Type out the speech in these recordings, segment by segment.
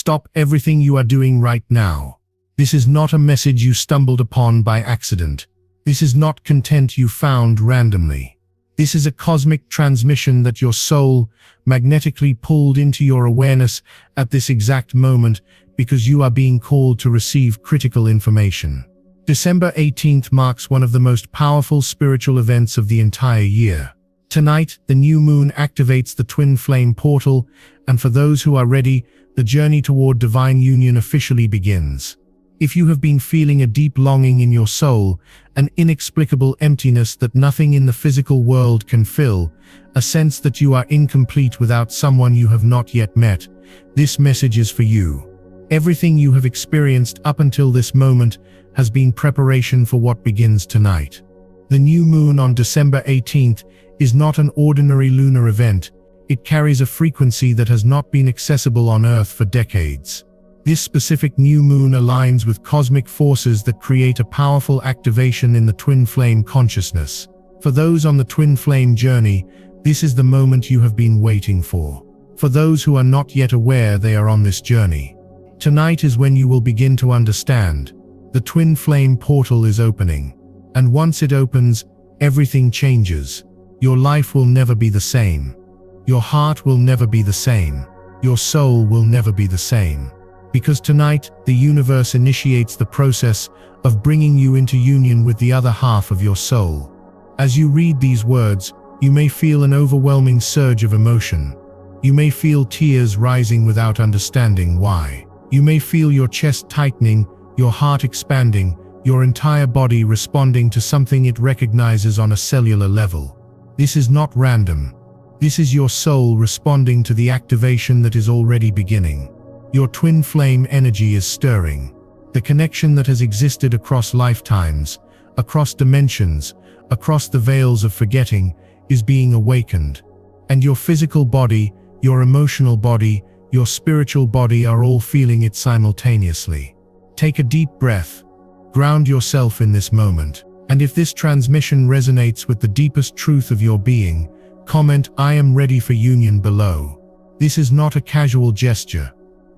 Stop everything you are doing right now. This is not a message you stumbled upon by accident. This is not content you found randomly. This is a cosmic transmission that your soul magnetically pulled into your awareness at this exact moment because you are being called to receive critical information. December 18th marks one of the most powerful spiritual events of the entire year. Tonight, the new moon activates the twin flame portal, and for those who are ready, the journey toward divine union officially begins. If you have been feeling a deep longing in your soul, an inexplicable emptiness that nothing in the physical world can fill, a sense that you are incomplete without someone you have not yet met, this message is for you. Everything you have experienced up until this moment has been preparation for what begins tonight. The new moon on December 18th is not an ordinary lunar event. It carries a frequency that has not been accessible on Earth for decades. This specific new moon aligns with cosmic forces that create a powerful activation in the twin flame consciousness. For those on the twin flame journey, this is the moment you have been waiting for. For those who are not yet aware they are on this journey, tonight is when you will begin to understand. The twin flame portal is opening, and once it opens, everything changes. Your life will never be the same. Your heart will never be the same. Your soul will never be the same. Because tonight, the universe initiates the process of bringing you into union with the other half of your soul. As you read these words, you may feel an overwhelming surge of emotion. You may feel tears rising without understanding why. You may feel your chest tightening, your heart expanding, your entire body responding to something it recognizes on a cellular level. This is not random. This is your soul responding to the activation that is already beginning. Your twin flame energy is stirring. The connection that has existed across lifetimes, across dimensions, across the veils of forgetting, is being awakened. And your physical body, your emotional body, your spiritual body are all feeling it simultaneously. Take a deep breath. Ground yourself in this moment. And if this transmission resonates with the deepest truth of your being, comment "I am ready for union" below. This is not a casual gesture.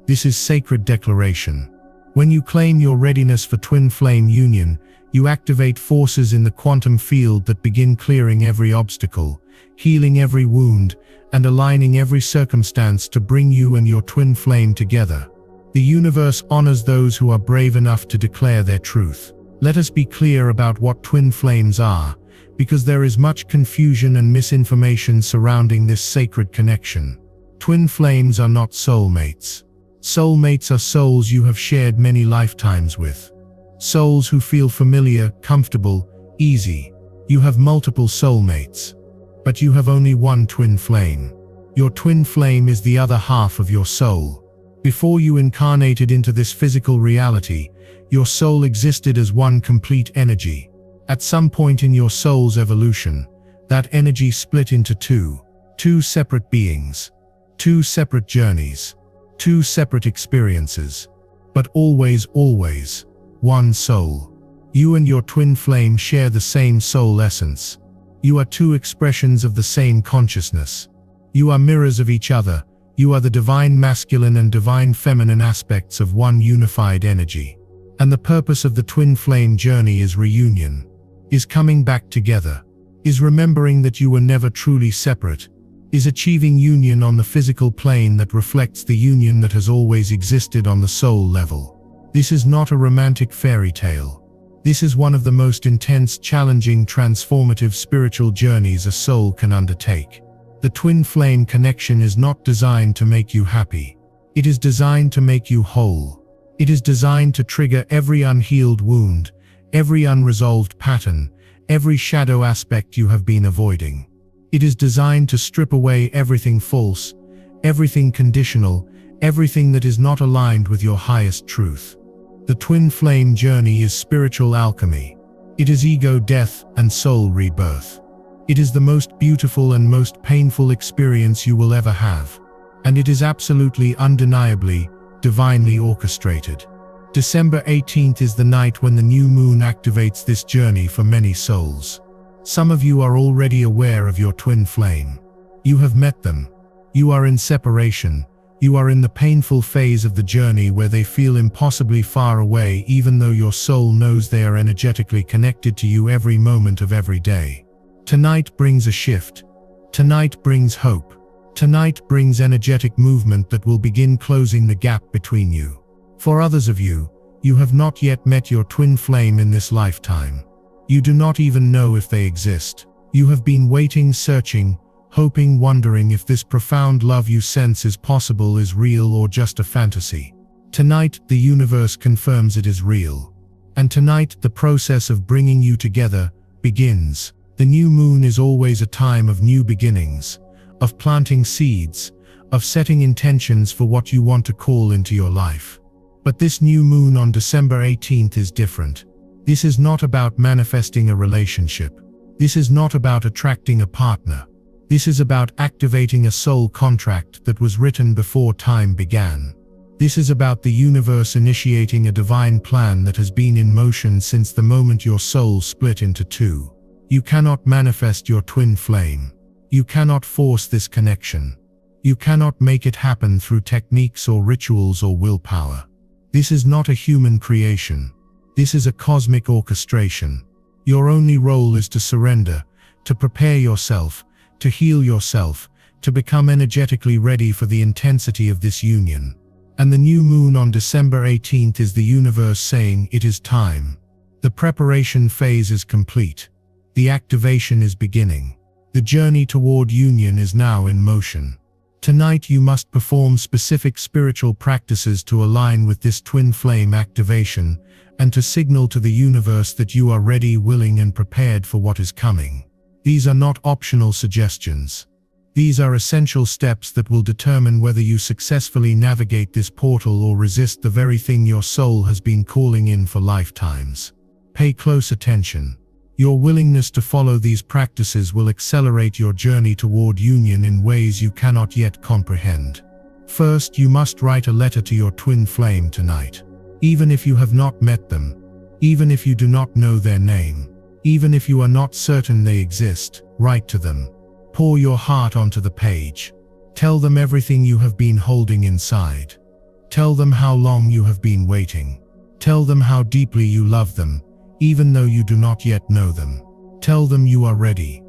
This is sacred declaration. When you claim your readiness for twin flame union, you activate forces in the quantum field that begin clearing every obstacle, healing every wound, and aligning every circumstance to bring you and your twin flame together. The universe honors those who are brave enough to declare their truth. Let us be clear about what twin flames are, because there is much confusion and misinformation surrounding this sacred connection. Twin flames are not soulmates. Soulmates are souls you have shared many lifetimes with. Souls who feel familiar, comfortable, easy. You have multiple soulmates, but you have only one twin flame. Your twin flame is the other half of your soul. Before you incarnated into this physical reality, your soul existed as one complete energy. At some point in your soul's evolution, that energy split into two separate beings, two separate journeys, two separate experiences, but always, one soul. You and your twin flame share the same soul essence. You are two expressions of the same consciousness. You are mirrors of each other. You are the divine masculine and divine feminine aspects of one unified energy. And the purpose of the twin flame journey is reunion, is coming back together, is remembering that you were never truly separate, is achieving union on the physical plane that reflects the union that has always existed on the soul level. This is not a romantic fairy tale. This is one of the most intense, challenging, transformative spiritual journeys a soul can undertake. The twin flame connection is not designed to make you happy. It is designed to make you whole. It is designed to trigger every unhealed wound, every unresolved pattern, every shadow aspect you have been avoiding. It is designed to strip away everything false, everything conditional, everything that is not aligned with your highest truth. The twin flame journey is spiritual alchemy. It is ego death and soul rebirth. It is the most beautiful and most painful experience you will ever have. And it is absolutely, undeniably, divinely orchestrated. December 18th is the night when the new moon activates this journey for many souls. Some of you are already aware of your twin flame. You have met them. You are in separation. You are in the painful phase of the journey where they feel impossibly far away, even though your soul knows they are energetically connected to you every moment of every day. Tonight brings a shift. Tonight brings hope. Tonight brings energetic movement that will begin closing the gap between you. For others of you, you have not yet met your twin flame in this lifetime. You do not even know if they exist. You have been waiting, searching, hoping, wondering if this profound love you sense is possible, is real, or just a fantasy. Tonight, the universe confirms it is real. And tonight, the process of bringing you together begins. The new moon is always a time of new beginnings, of planting seeds, of setting intentions for what you want to call into your life. But this new moon on December 18th is different. This is not about manifesting a relationship. This is not about attracting a partner. This is about activating a soul contract that was written before time began. This is about the universe initiating a divine plan that has been in motion since the moment your soul split into two. You cannot manifest your twin flame. You cannot force this connection. You cannot make it happen through techniques or rituals or willpower. This is not a human creation. This is a cosmic orchestration. Your only role is to surrender, to prepare yourself, to heal yourself, to become energetically ready for the intensity of this union. And the new moon on December 18th is the universe saying it is time. The preparation phase is complete. The activation is beginning. The journey toward union is now in motion. Tonight you must perform specific spiritual practices to align with this twin flame activation and to signal to the universe that you are ready, willing, and prepared for what is coming. These are not optional suggestions. These are essential steps that will determine whether you successfully navigate this portal or resist the very thing your soul has been calling in for lifetimes. Pay close attention. Your willingness to follow these practices will accelerate your journey toward union in ways you cannot yet comprehend. First, you must write a letter to your twin flame tonight. Even if you have not met them, even if you do not know their name, even if you are not certain they exist, write to them. Pour your heart onto the page. Tell them everything you have been holding inside. Tell them how long you have been waiting. Tell them how deeply you love them, even though you do not yet know them. Tell them you are ready.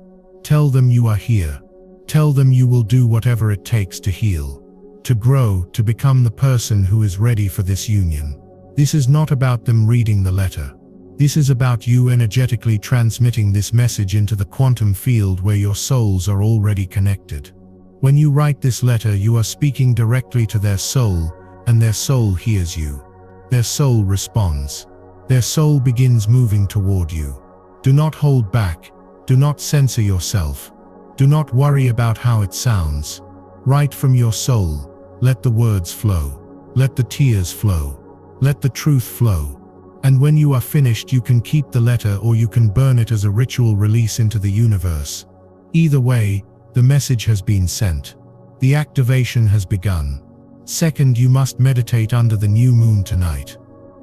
Tell them you are here. Tell them you will do whatever it takes to heal, to grow, to become the person who is ready for this union. This is not about them reading the letter. This is about you energetically transmitting this message into the quantum field where your souls are already connected. When you write this letter, you are speaking directly to their soul, and their soul hears you. Their soul responds. Their soul begins moving toward you. Do not hold back. Do not censor yourself. Do not worry about how it sounds. Write from your soul. Let the words flow. Let the tears flow. Let the truth flow. And when you are finished, you can keep the letter or you can burn it as a ritual release into the universe. Either way, the message has been sent. The activation has begun. Second, you must meditate under the new moon tonight.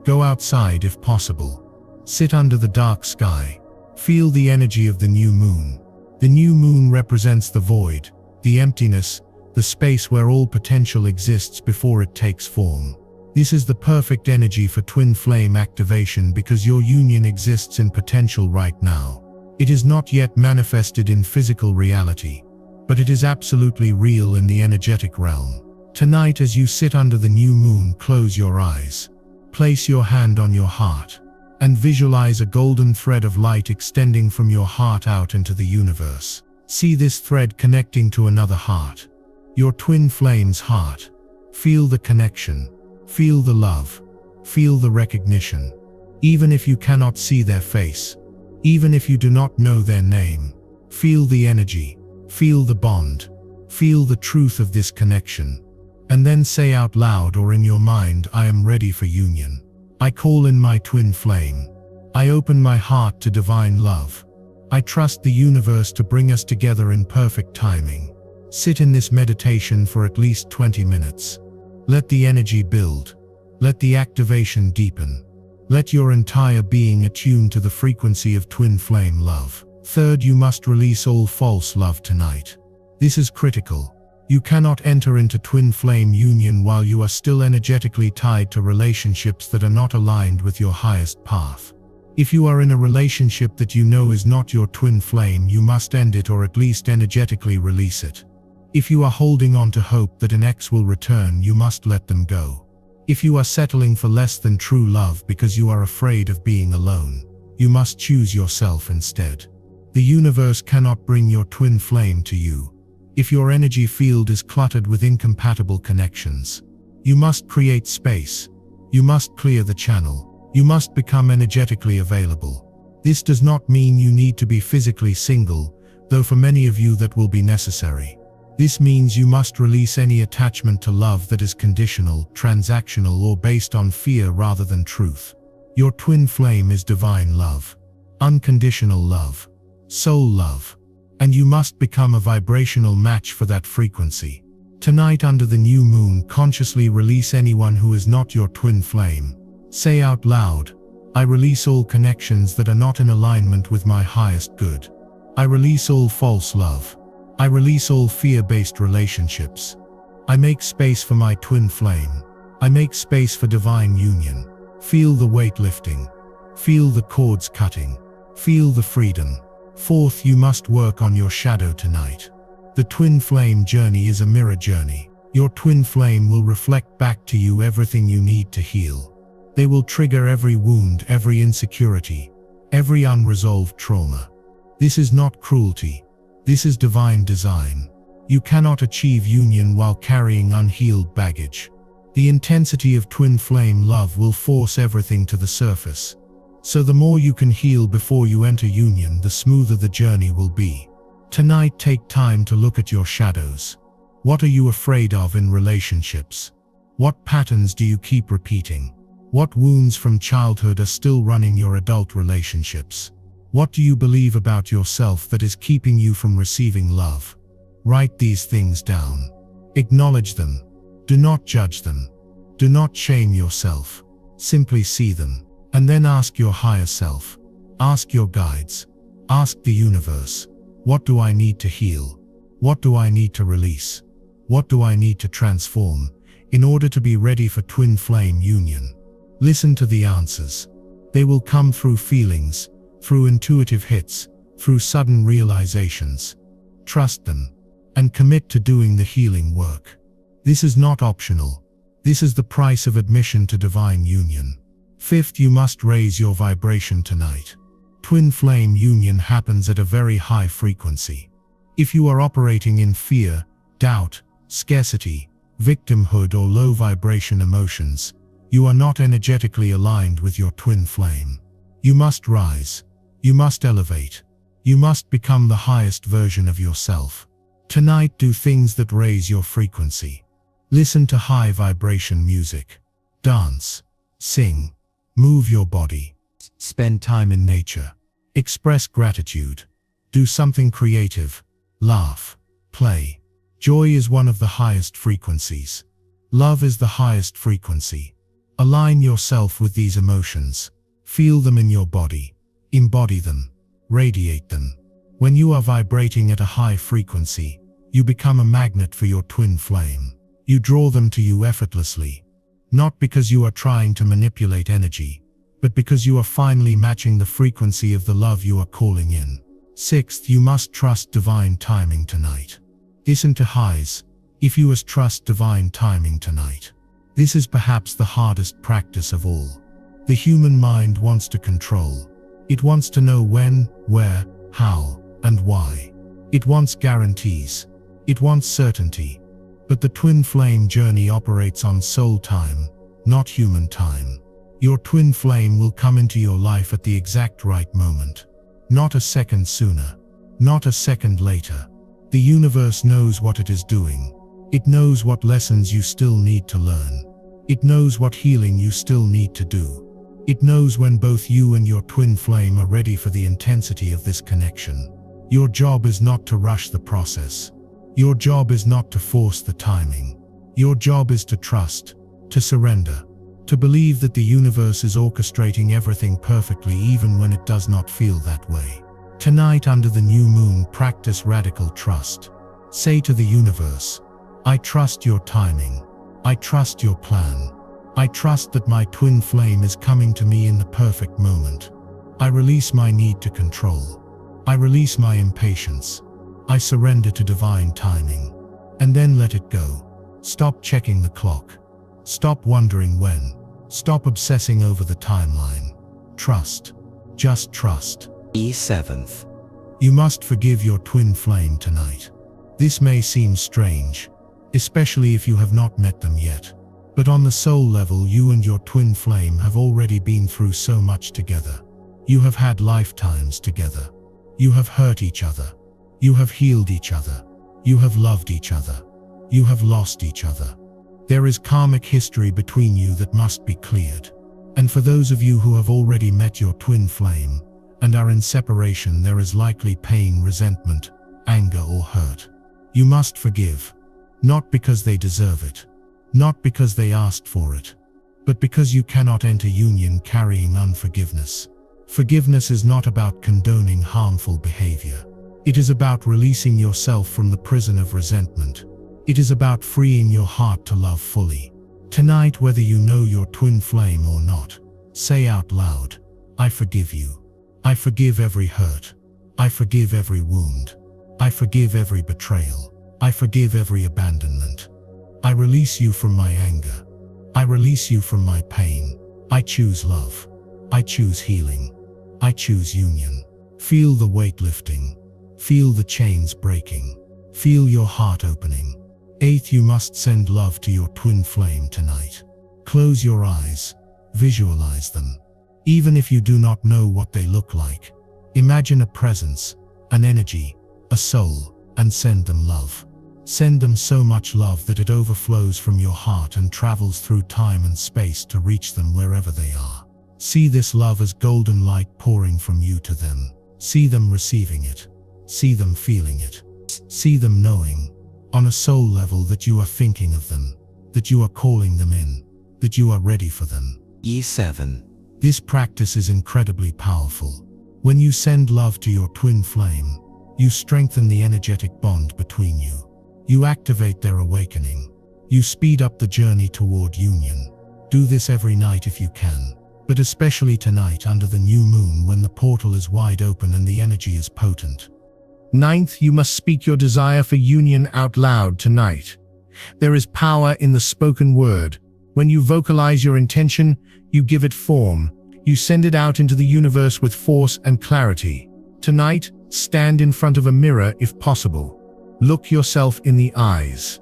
Go outside if possible. Sit under the dark sky. Feel the energy of the new moon. The new moon represents the void, the emptiness, the space where all potential exists before it takes form. This is the perfect energy for twin flame activation because your union exists in potential right now. It is not yet manifested in physical reality, but it is absolutely real in the energetic realm. Tonight, as you sit under the new moon, close your eyes. Place your hand on your heart and visualize a golden thread of light extending from your heart out into the universe. See this thread connecting to another heart, your twin flame's heart. Feel the connection. Feel the love. Feel the recognition. Even if you cannot see their face, even if you do not know their name, feel the energy. Feel the bond. Feel the truth of this connection. And then say out loud or in your mind, I am ready for union. I call in my twin flame. I open my heart to divine love. I trust the universe to bring us together in perfect timing. Sit in this meditation for at least 20 minutes. Let the energy build. Let the activation deepen. Let your entire being attune to the frequency of twin flame love. Third, you must release all false love tonight. This is critical. You cannot enter into twin flame union while you are still energetically tied to relationships that are not aligned with your highest path. If you are in a relationship that you know is not your twin flame, you must end it or at least energetically release it. If you are holding on to hope that an ex will return, you must let them go. If you are settling for less than true love because you are afraid of being alone, you must choose yourself instead. The universe cannot bring your twin flame to you. If your energy field is cluttered with incompatible connections, you must create space. You must clear the channel. You must become energetically available. This does not mean you need to be physically single, though for many of you that will be necessary. This means you must release any attachment to love that is conditional, transactional, or based on fear rather than truth. Your twin flame is divine love, unconditional love, soul love, and you must become a vibrational match for that frequency. Tonight under the new moon, consciously release anyone who is not your twin flame. Say out loud, I release all connections that are not in alignment with my highest good. I release all false love. I release all fear-based relationships. I make space for my twin flame. I make space for divine union. Feel the weight lifting. Feel the cords cutting. Feel the freedom. Fourth, you must work on your shadow tonight. The twin flame journey is a mirror journey. Your twin flame will reflect back to you everything you need to heal. They will trigger every wound, every insecurity, every unresolved trauma. This is not cruelty. This is divine design. You cannot achieve union while carrying unhealed baggage. The intensity of twin flame love will force everything to the surface. So the more you can heal before you enter union, the smoother the journey will be. Tonight, take time to look at your shadows. What are you afraid of in relationships? What patterns do you keep repeating? What wounds from childhood are still running your adult relationships? What do you believe about yourself that is keeping you from receiving love? Write these things down. Acknowledge them. Do not judge them. Do not shame yourself. Simply see them. And then ask your higher self. Ask your guides. Ask the universe. What do I need to heal? What do I need to release? What do I need to transform in order to be ready for twin flame union? Listen to the answers. They will come through feelings, through intuitive hits, through sudden realizations. Trust them and commit to doing the healing work. This is not optional. This is the price of admission to divine union. Fifth, you must raise your vibration tonight. Twin flame union happens at a very high frequency. If you are operating in fear, doubt, scarcity, victimhood, or low vibration emotions, you are not energetically aligned with your twin flame. You must rise. You must elevate. You must become the highest version of yourself. Tonight, do things that raise your frequency. Listen to high vibration music. Dance. Sing. Move your body. Spend time in nature. Express gratitude. Do something creative. Laugh. Play. Joy is one of the highest frequencies. Love is the highest frequency. Align yourself with these emotions. Feel them in your body. Embody them. Radiate them. When you are vibrating at a high frequency, you become a magnet for your twin flame. You draw them to you effortlessly. Not because you are trying to manipulate energy, but because you are finally matching the frequency of the love you are calling in. Sixth, you must trust divine timing tonight. Listen to highs. If you trust divine timing tonight. This is perhaps the hardest practice of all. The human mind wants to control. It wants to know when, where, how, and why. It wants guarantees. It wants certainty. But the twin flame journey operates on soul time, not human time. Your twin flame will come into your life at the exact right moment. Not a second sooner. Not a second later. The universe knows what it is doing. It knows what lessons you still need to learn. It knows what healing you still need to do. It knows when both you and your twin flame are ready for the intensity of this connection. Your job is not to rush the process. Your job is not to force the timing. Your job is to trust, to surrender, to believe that the universe is orchestrating everything perfectly even when it does not feel that way. Tonight under the new moon, practice radical trust. Say to the universe, I trust your timing. I trust your plan. I trust that my twin flame is coming to me in the perfect moment. I release my need to control. I release my impatience. I surrender to divine timing. And then let it go. Stop checking the clock. Stop wondering when. Stop obsessing over the timeline. Trust. Just trust. E7th. You must forgive your twin flame tonight. This may seem strange, especially if you have not met them yet. But on the soul level, you and your twin flame have already been through so much together. You have had lifetimes together. You have hurt each other. You have healed each other. You have loved each other. You have lost each other. There is karmic history between you that must be cleared. And for those of you who have already met your twin flame and are in separation, there is likely pain, resentment, anger, or hurt. You must forgive, not because they deserve it, not because they asked for it, but because you cannot enter union carrying unforgiveness. Forgiveness is not about condoning harmful behavior. It is about releasing yourself from the prison of resentment. It is about freeing your heart to love fully. Tonight, whether you know your twin flame or not, say out loud, I forgive you. I forgive every hurt. I forgive every wound. I forgive every betrayal. I forgive every abandonment. I release you from my anger. I release you from my pain. I choose love. I choose healing. I choose union. Feel the weight lifting. Feel the chains breaking. Feel your heart opening. 8th, you must send love to your twin flame tonight. Close your eyes. Visualize them. Even if you do not know what they look like, imagine a presence, an energy, a soul, and send them love. Send them so much love that it overflows from your heart and travels through time and space to reach them wherever they are. See this love as golden light pouring from you to them. See them receiving it. See them feeling it. See them knowing, on a soul level, that you are thinking of them, that you are calling them in, that you are ready for them. E7. This practice is incredibly powerful. When you send love to your twin flame, you strengthen the energetic bond between you. You activate their awakening. You speed up the journey toward union. Do this every night if you can, but especially tonight under the new moon when the portal is wide open and the energy is potent. 9th, you must speak your desire for union out loud tonight. There is power in the spoken word. When you vocalize your intention, you give it form. You send it out into the universe with force and clarity. Tonight, stand in front of a mirror if possible. Look yourself in the eyes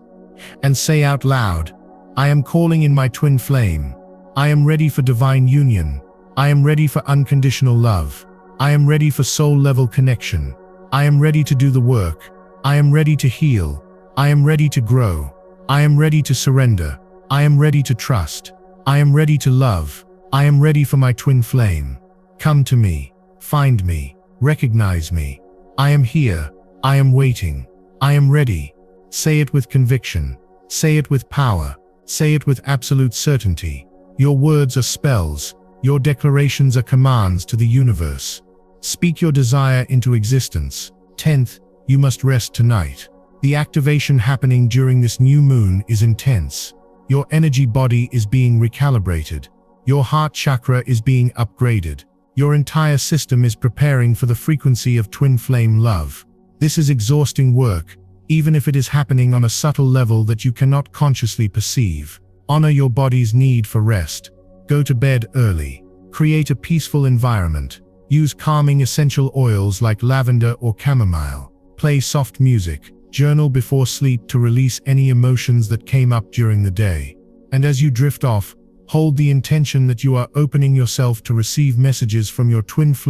and say out loud, I am calling in my twin flame. I am ready for divine union. I am ready for unconditional love. I am ready for soul-level connection. I am ready to do the work. I am ready to heal. I am ready to grow. I am ready to surrender. I am ready to trust. I am ready to love. I am ready for my twin flame. Come to me. Find me. Recognize me. I am here. I am waiting. I am ready. Say it with conviction. Say it with power. Say it with absolute certainty. Your words are spells. Your declarations are commands to the universe. Speak your desire into existence. 10th, you must rest tonight. The activation happening during this new moon is intense. Your energy body is being recalibrated. Your heart chakra is being upgraded. Your entire system is preparing for the frequency of twin flame love. This is exhausting work, even if it is happening on a subtle level that you cannot consciously perceive. Honor your body's need for rest. Go to bed early. Create a peaceful environment. Use calming essential oils like lavender or chamomile. Play soft music. Journal before sleep to release any emotions that came up during the day. And as you drift off, hold the intention that you are opening yourself to receive messages from your twin flame.